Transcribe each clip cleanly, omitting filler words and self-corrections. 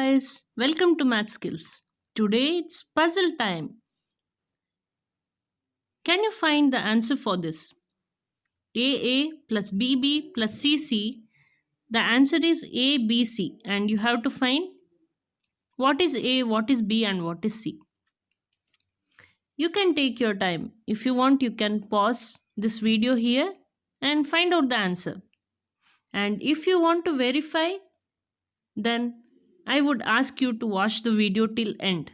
guys, welcome to Math Skills. Today it's puzzle time. Can you find the answer for this? AA plus BB plus CC. The answer is ABC, and you have to find what is A, what is B, and what is C. You can take your time. If you want, you can pause this video here and find out the answer. And if you want to verify, then I would ask you to watch the video till end.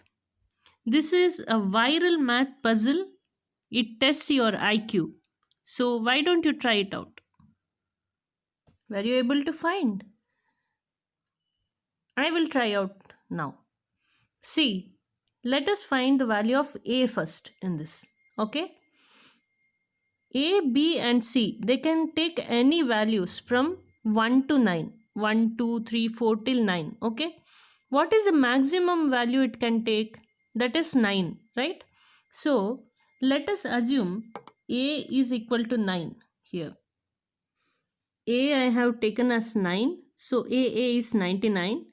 This is a viral math puzzle. It tests your IQ. So why don't you try it out? Were you able to find? I will try out now. See, let us find the value of A first in this. Okay? A, B and C, they can take any values from 1 to 9. 1, 2, 3, 4 till 9. Okay? What is the maximum value it can take? That is 9, right? So, let us assume A is equal to 9 here. A I have taken as 9. So, A is 99,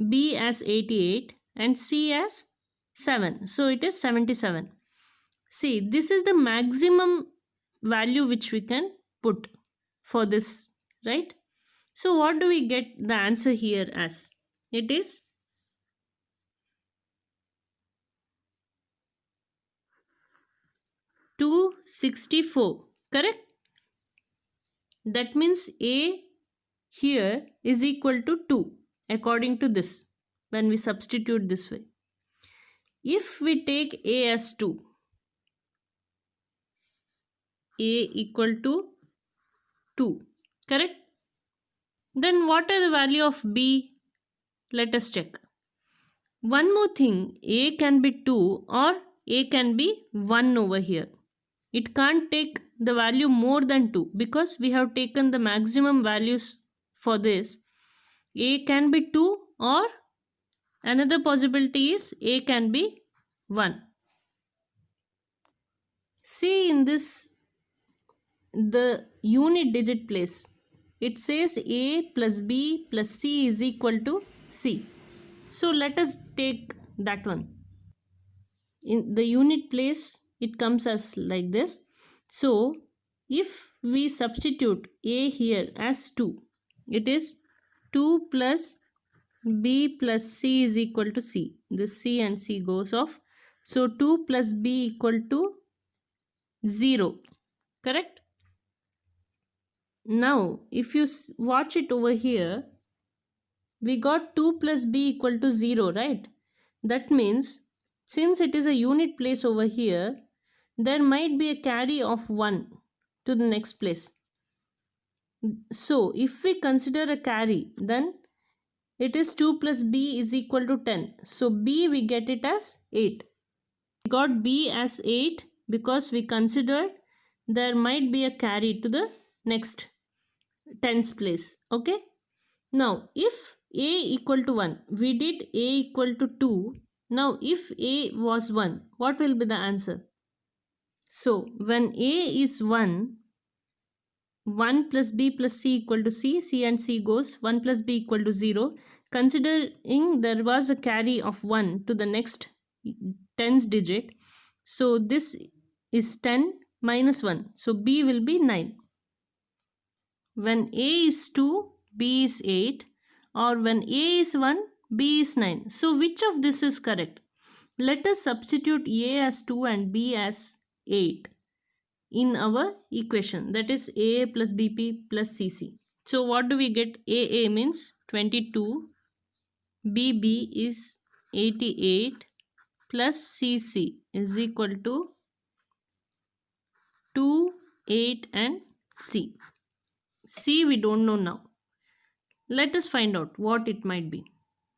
B as 88 and C as 7. So, it is 77. See, this is the maximum value which we can put for this, right? So, what do we get the answer here as? It is 264, correct? That means A here is equal to 2 according to this when we substitute this way. If we take A as 2, A equal to 2, correct? Then what are the value of B? Let us check. One more thing, A can be 2 or A can be 1 over here. It can't take the value more than 2 because we have taken the maximum values for this. A can be 2 or another possibility is A can be 1. See in this the unit digit place. It says A plus B plus C is equal to C. So let us take that one. In the unit place, it comes as like this. So if we substitute A here as 2, it is 2 plus B plus C is equal to C. This C and C goes off. So 2 plus B equal to 0. Correct? Now, if you watch it over here, we got 2 plus B equal to 0, right? That means, since it is a unit place over here, there might be a carry of 1 to the next place. So, if we consider a carry, then it is 2 plus B is equal to 10. So, B we get it as 8. We got B as 8 because we considered there might be a carry to the next tens place. Okay. Now, if A equal to 1, we did A equal to 2. Now, if A was 1, what will be the answer? So, when A is 1, 1 plus B plus C equal to C, C and C goes, 1 plus B equal to 0. Considering there was a carry of 1 to the next tens digit, so this is 10 minus 1. So, B will be 9. When A is 2, B is 8, or when A is 1, B is 9. So which of this is correct? Let us substitute A as 2 and B as 8 in our equation. That is AA plus BP plus CC. So what do we get? AA means 22, BB is 88 plus CC is equal to 2, 8 and C. C we don't know now. Let us find out what it might be.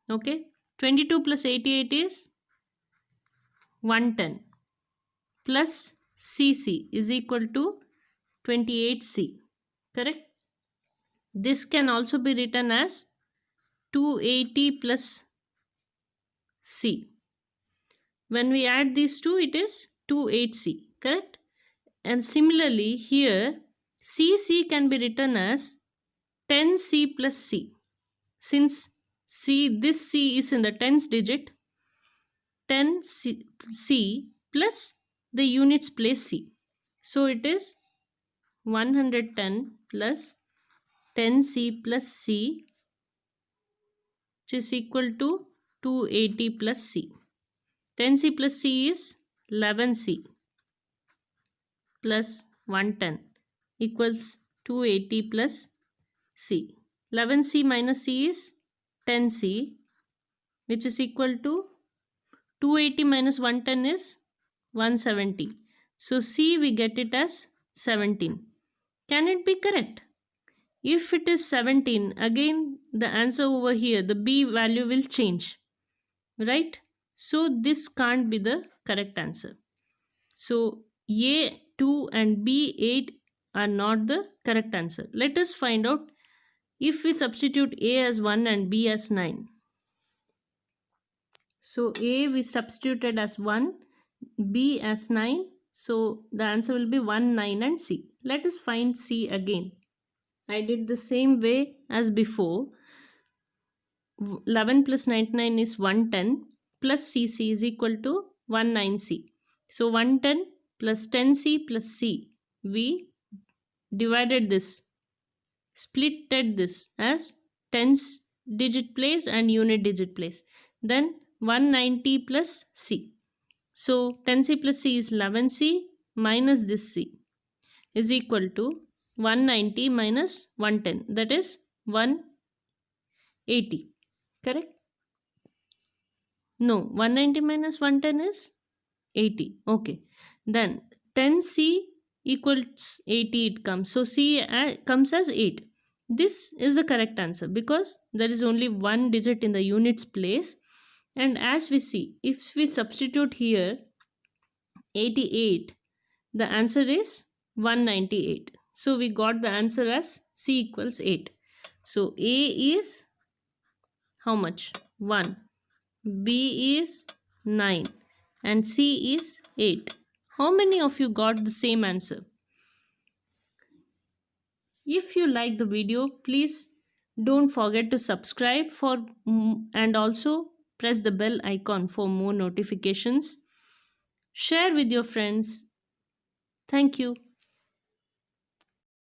Okay. 22 plus 88 is 110 plus CC is equal to 28C. Correct? This can also be written as 280 plus C. When we add these two, it is 28C. Correct? And similarly, here CC can be written as 10C plus C. Since C, this C is in the tens digit, 10C plus the units place C. So it is 110 plus 10C plus C, which is equal to 280 plus C. 10C plus C is 11C plus 110 equals 280 plus C. 11C minus C is 10C, which is equal to 280 minus 110 is 170. So C we get it as 17. Can it be correct? If it is 17, again the answer over here, the B value will change, right? So this can't be the correct answer. So A 2 and B 8 are not the correct answer. Let us find out if we substitute A as 1 and B as 9. So A we substituted as 1, B as 9. So the answer will be 1, 9 and C. Let us find C again. I did the same way as before. 11 plus 99 is 110 plus CC is equal to 19C. So 110 plus 10C plus C. We divided this, splitted this as tens digit place and unit digit place. Then 190 plus C. So 10C plus C is 11C minus this C is equal to 190 minus 110, that is 180. Correct? No, 190 minus 110 is 80. Okay. Then 10C equals 80 it comes. So C comes as 8. This is the correct answer because there is only one digit in the units place. And as we see, if we substitute here 88, the answer is 198. So we got the answer as C equals 8. So A is how much? 1. B is 9 and C is 8. How many of you got the same answer? If you like the video, please don't forget to subscribe and also press the bell icon for more notifications. Share with your friends. Thank you.